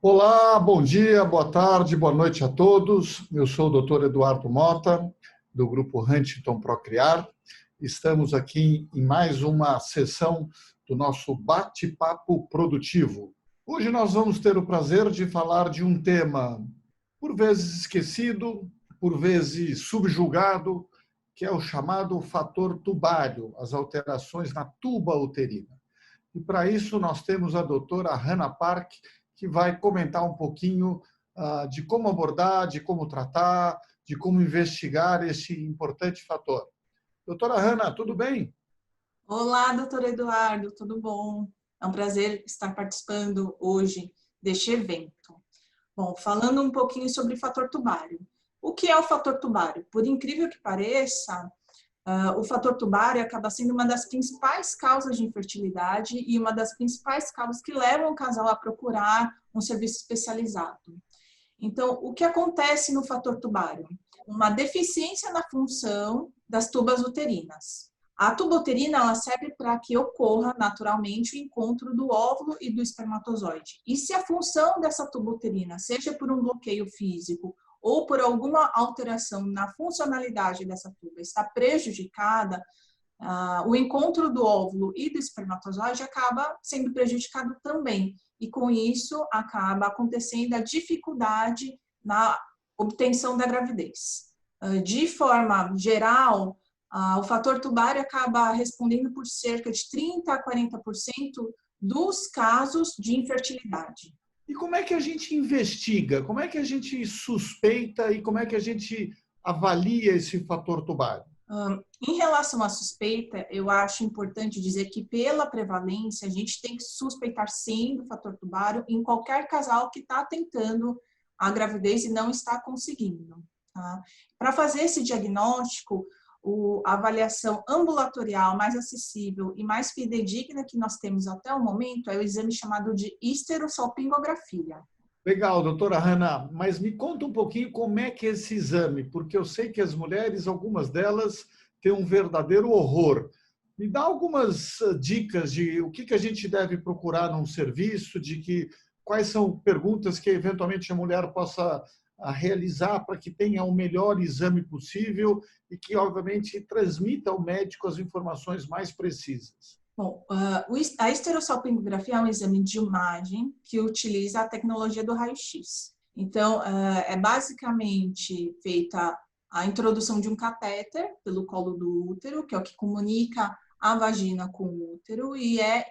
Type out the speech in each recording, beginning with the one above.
Olá, bom dia, boa tarde, boa noite a todos. Eu sou o Dr. Eduardo Mota, do grupo Huntington Procriar. Estamos aqui em mais uma sessão do nosso bate-papo produtivo. Hoje nós vamos ter o prazer de falar de um tema por vezes esquecido, por vezes subjugado, que é o chamado fator tubário, as alterações na tuba uterina. E para isso nós temos a doutora Hannah Park, que vai comentar um pouquinho de como abordar, de como tratar, de como investigar esse importante fator. Doutora Hannah, tudo bem? Olá, doutor Eduardo, tudo bom? É um prazer estar participando hoje deste evento. Bom, falando um pouquinho sobre fator tubário. O que é o fator tubário? Por incrível que pareça, o fator tubário acaba sendo uma das principais causas de infertilidade e uma das principais causas que levam o casal a procurar um serviço especializado. Então, o que acontece no fator tubário? Uma deficiência na função das tubas uterinas. A tuba uterina ela serve para que ocorra naturalmente o encontro do óvulo e do espermatozoide. E se a função dessa tuba uterina, seja por um bloqueio físico ou por alguma alteração na funcionalidade dessa tuba, está prejudicada, o encontro do óvulo e do espermatozoide acaba sendo prejudicado também. E com isso acaba acontecendo a dificuldade na obtenção da gravidez. De forma geral, o fator tubário acaba respondendo por cerca de 30% a 40% dos casos de infertilidade. E como é que a gente investiga? Como é que a gente suspeita e como é que a gente avalia esse fator tubário? Em relação à suspeita, eu acho importante dizer que pela prevalência, a gente tem que suspeitar sim do fator tubário em qualquer casal que está tentando a gravidez e não está conseguindo. Tá? Para fazer esse diagnóstico, a avaliação ambulatorial mais acessível e mais fidedigna que nós temos até o momento é o exame chamado de histerosalpingografia. Legal, doutora Hannah, mas me conta um pouquinho como é que é esse exame, porque eu sei que as mulheres, algumas delas, têm um verdadeiro horror. Me dá algumas dicas de o que a gente deve procurar num serviço, quais são perguntas que eventualmente a mulher possa realizar para que tenha o melhor exame possível e que, obviamente, transmita ao médico as informações mais precisas. Bom, a histerosalpingografia é um exame de imagem que utiliza a tecnologia do raio-x. Então, é basicamente feita a introdução de um catéter pelo colo do útero, que é o que comunica a vagina com o útero, e é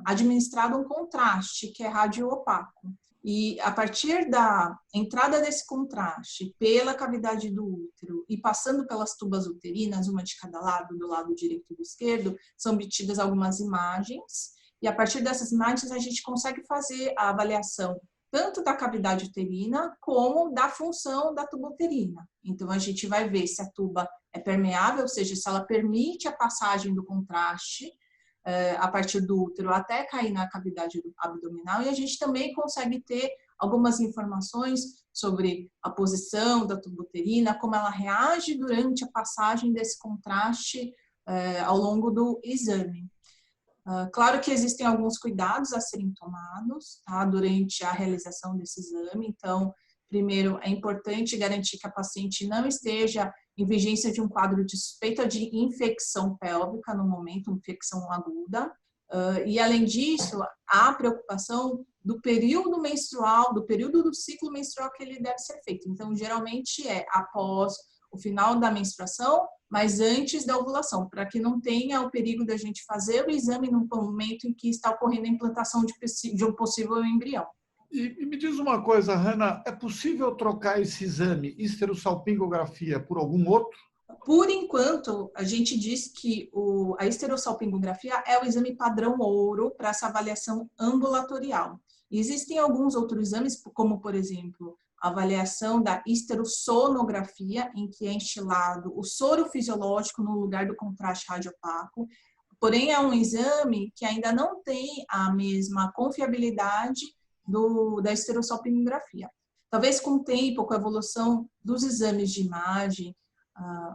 administrado um contraste, que é radioopaco. E a partir da entrada desse contraste pela cavidade do útero e passando pelas tubas uterinas, uma de cada lado, do lado direito e do esquerdo, são obtidas algumas imagens. E a partir dessas imagens a gente consegue fazer a avaliação tanto da cavidade uterina como da função da tuba uterina. Então a gente vai ver se a tuba é permeável, ou seja, se ela permite a passagem do contraste a partir do útero até cair na cavidade abdominal, e a gente também consegue ter algumas informações sobre a posição da tuba uterina, como ela reage durante a passagem desse contraste ao longo do exame. Claro que existem alguns cuidados a serem tomados, tá, durante a realização desse exame. Então, primeiro, é importante garantir que a paciente não esteja em vigência de um quadro de suspeita de infecção pélvica no momento, infecção aguda. E, além disso, há preocupação do período menstrual, do período do ciclo menstrual que ele deve ser feito. Então, geralmente é após o final da menstruação, mas antes da ovulação, para que não tenha o perigo da gente fazer o exame no momento em que está ocorrendo a implantação de um possível embrião. E me diz uma coisa, Hannah, é possível trocar esse exame, histerosalpingografia, por algum outro? Por enquanto, a gente diz que a histerosalpingografia é o exame padrão ouro para essa avaliação ambulatorial. Existem alguns outros exames, como, por exemplo, a avaliação da histerossonografia, em que é instilado o soro fisiológico no lugar do contraste radiopaco. Porém, é um exame que ainda não tem a mesma confiabilidade da histerosalpingografia. Talvez com o tempo, com a evolução dos exames de imagem,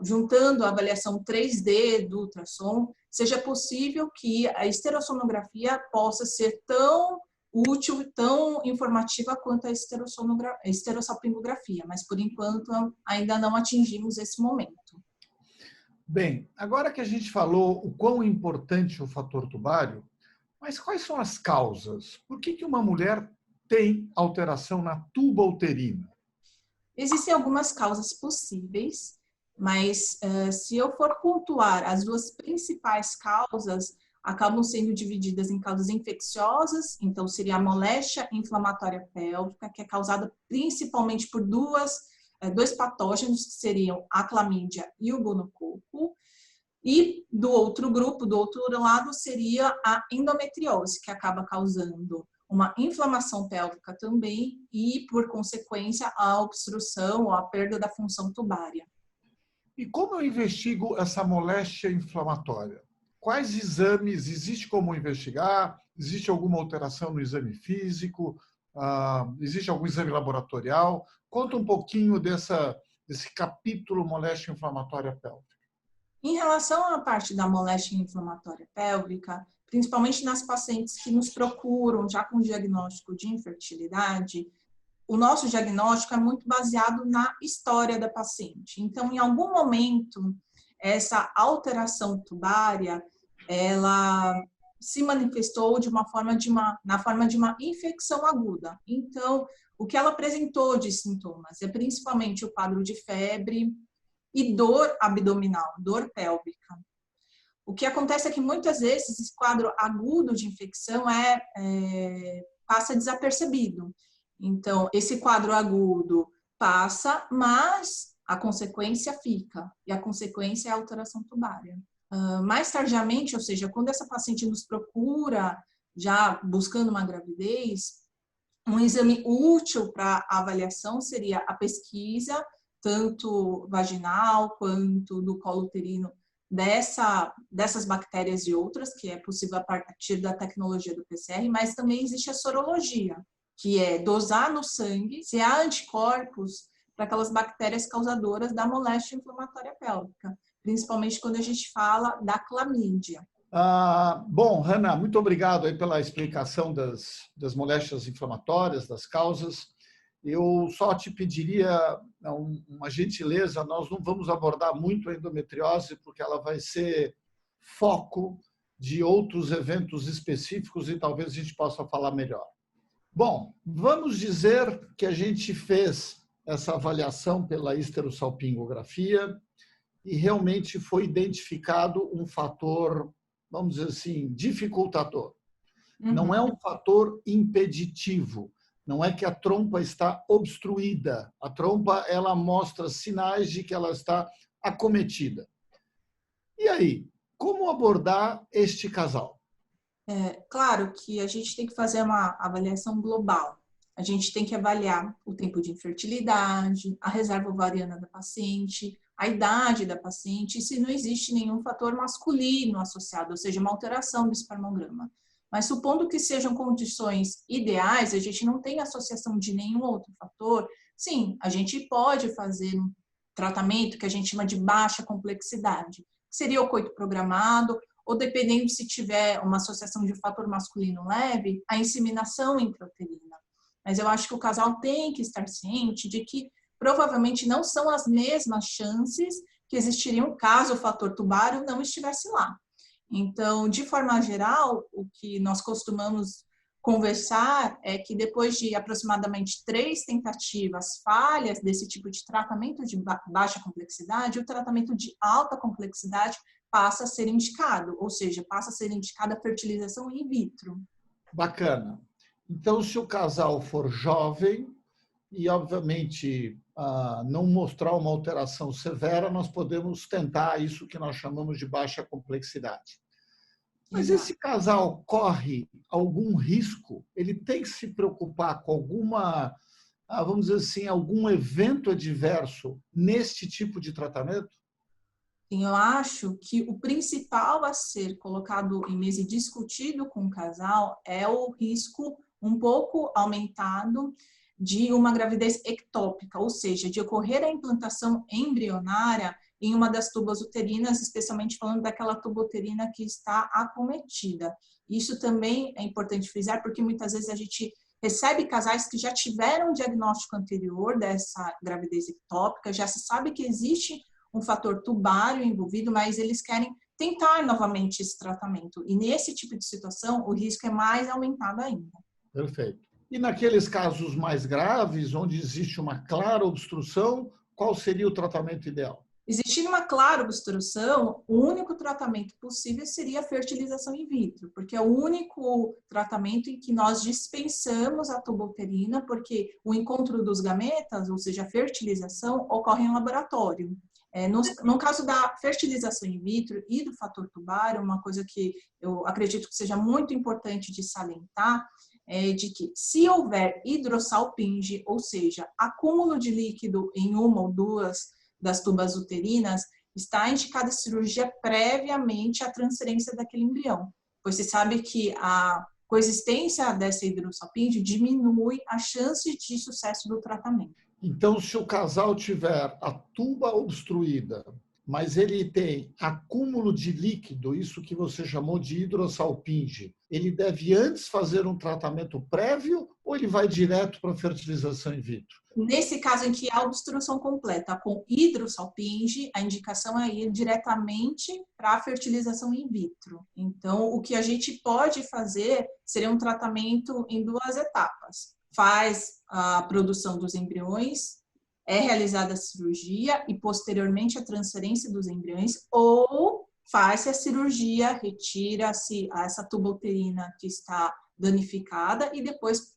juntando a avaliação 3D do ultrassom, seja possível que a histerossonografia possa ser tão útil, tão informativa quanto a esterossalpingografia, mas por enquanto ainda não atingimos esse momento. Bem, agora que a gente falou o quão importante é o fator tubário, mas quais são as causas? Por que uma mulher tem alteração na tuba uterina? Existem algumas causas possíveis, mas se eu for pontuar, as duas principais causas acabam sendo divididas em causas infecciosas, então seria a moléstia inflamatória pélvica, que é causada principalmente por dois patógenos, que seriam a clamídia e o gonococo. E do outro grupo, do outro lado, seria a endometriose, que acaba causando uma inflamação pélvica também e, por consequência, a obstrução ou a perda da função tubária. E como eu investigo essa moléstia inflamatória? Quais exames existe como investigar? Existe alguma alteração no exame físico? Existe algum exame laboratorial? Conta um pouquinho desse capítulo moléstia inflamatória pélvica. Em relação à parte da moléstia inflamatória pélvica, principalmente nas pacientes que nos procuram já com diagnóstico de infertilidade, o nosso diagnóstico é muito baseado na história da paciente. Então, em algum momento, essa alteração tubária, ela se manifestou na forma de uma infecção aguda. Então, o que ela apresentou de sintomas é principalmente o quadro de febre e dor abdominal, dor pélvica. O que acontece é que muitas vezes esse quadro agudo de infecção passa desapercebido. Então, esse quadro agudo passa, mas a consequência fica, e a consequência é a alteração tubária. Mais tardiamente, ou seja, quando essa paciente nos procura, já buscando uma gravidez, um exame útil para avaliação seria a pesquisa, tanto vaginal quanto do colo uterino, dessas bactérias e outras, que é possível a partir da tecnologia do PCR, mas também existe a sorologia, que é dosar no sangue se há anticorpos para aquelas bactérias causadoras da moléstia inflamatória pélvica, principalmente quando a gente fala da clamídia. Bom, Hanna, muito obrigado aí pela explicação das moléstias inflamatórias, das causas. Eu só te pediria uma gentileza, nós não vamos abordar muito a endometriose, porque ela vai ser foco de outros eventos específicos e talvez a gente possa falar melhor. Bom, vamos dizer que a gente fez essa avaliação pela esterossalpingografia e realmente foi identificado um fator, vamos dizer assim, dificultador. Não é um fator impeditivo. Não é que a trompa está obstruída. A trompa, ela mostra sinais de que ela está acometida. E aí, como abordar este casal? Claro que a gente tem que fazer uma avaliação global. A gente tem que avaliar o tempo de infertilidade, a reserva ovariana da paciente, a idade da paciente e se não existe nenhum fator masculino associado, ou seja, uma alteração do espermograma. Mas supondo que sejam condições ideais, a gente não tem associação de nenhum outro fator, sim, a gente pode fazer um tratamento que a gente chama de baixa complexidade, que seria o coito programado, ou dependendo se tiver uma associação de fator masculino leve, a inseminação intrauterina. Mas eu acho que o casal tem que estar ciente de que provavelmente não são as mesmas chances que existiriam caso o fator tubário não estivesse lá. Então, de forma geral, o que nós costumamos conversar é que depois de aproximadamente 3 tentativas falhas desse tipo de tratamento de baixa complexidade, o tratamento de alta complexidade passa a ser indicado, ou seja, passa a ser indicada a fertilização in vitro. Bacana. Então, se o casal for jovem e, obviamente, não mostrar uma alteração severa, nós podemos tentar isso que nós chamamos de baixa complexidade. Mas esse casal corre algum risco? Ele tem que se preocupar com alguma, vamos dizer assim, algum evento adverso neste tipo de tratamento? Sim, eu acho que o principal a ser colocado em mesa e discutido com o casal é o risco um pouco aumentado de uma gravidez ectópica, ou seja, de ocorrer a implantação embrionária em uma das tubas uterinas, especialmente falando daquela tuba uterina que está acometida. Isso também é importante frisar, porque muitas vezes a gente recebe casais que já tiveram um diagnóstico anterior dessa gravidez ectópica, já se sabe que existe um fator tubário envolvido, mas eles querem tentar novamente esse tratamento. E nesse tipo de situação, o risco é mais aumentado ainda. Perfeito. E naqueles casos mais graves, onde existe uma clara obstrução, qual seria o tratamento ideal? Existindo uma clara obstrução, o único tratamento possível seria a fertilização in vitro, porque é o único tratamento em que nós dispensamos a tuba uterina, porque o encontro dos gametas, ou seja, a fertilização, ocorre em laboratório. No caso da fertilização in vitro e do fator tubário, uma coisa que eu acredito que seja muito importante de salientar, é de que se houver hidrossalpinge, ou seja, acúmulo de líquido em uma ou duas das tubas uterinas, está indicada a cirurgia previamente à transferência daquele embrião, pois se sabe que a coexistência dessa hidrossalpinge diminui a chance de sucesso do tratamento. Então, se o casal tiver a tuba obstruída, mas ele tem acúmulo de líquido, isso que você chamou de hidrossalpinge, ele deve antes fazer um tratamento prévio ou ele vai direto para a fertilização in vitro? Nesse caso em que há obstrução completa com hidrossalpinge, a indicação é ir diretamente para a fertilização in vitro. Então, o que a gente pode fazer seria um tratamento em duas etapas. Faz a produção dos embriões, é realizada a cirurgia e posteriormente a transferência dos embriões, ou faz-se a cirurgia, retira-se essa tuba uterina que está danificada e depois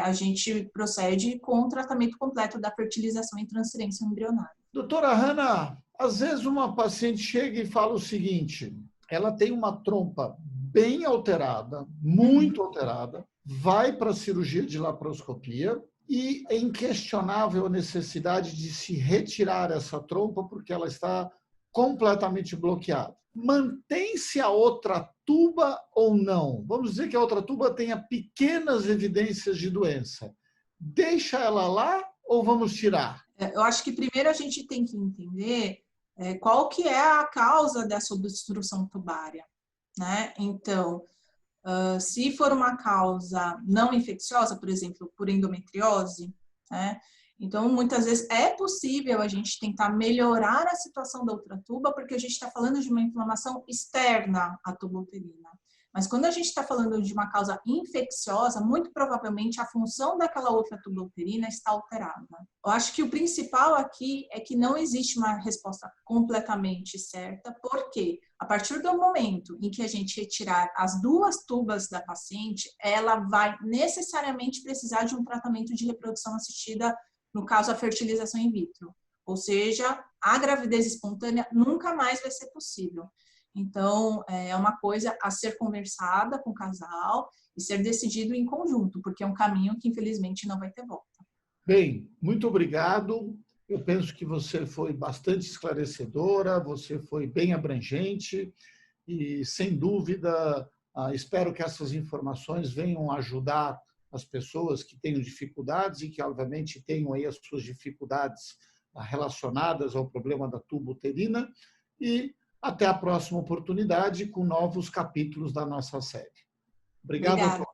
a gente procede com o tratamento completo da fertilização e transferência embrionária. Doutora Hanna, às vezes uma paciente chega e fala o seguinte, ela tem uma trompa bem alterada, muito alterada, vai para a cirurgia de laparoscopia e é inquestionável a necessidade de se retirar essa trompa porque ela está completamente bloqueada. Mantém-se a outra tuba ou não? Vamos dizer que a outra tuba tenha pequenas evidências de doença. Deixa ela lá ou vamos tirar? Eu acho que primeiro a gente tem que entender qual que é a causa dessa obstrução tubária, né? Então, se for uma causa não infecciosa, por exemplo, por endometriose, né? Então, muitas vezes é possível a gente tentar melhorar a situação da outra tuba, porque a gente está falando de uma inflamação externa à tuba uterina. Mas quando a gente está falando de uma causa infecciosa, muito provavelmente a função daquela outra tuba uterina está alterada. Eu acho que o principal aqui é que não existe uma resposta completamente certa, porque a partir do momento em que a gente retirar as duas tubas da paciente, ela vai necessariamente precisar de um tratamento de reprodução assistida, no caso a fertilização in vitro. Ou seja, a gravidez espontânea nunca mais vai ser possível. Então, é uma coisa a ser conversada com o casal e ser decidido em conjunto, porque é um caminho que, infelizmente, não vai ter volta. Bem, muito obrigado. Eu penso que você foi bastante esclarecedora, você foi bem abrangente e, sem dúvida, espero que essas informações venham ajudar as pessoas que tenham dificuldades e que, obviamente, tenham aí as suas dificuldades relacionadas ao problema da tuba uterina e até a próxima oportunidade com novos capítulos da nossa série. Obrigado. Obrigada.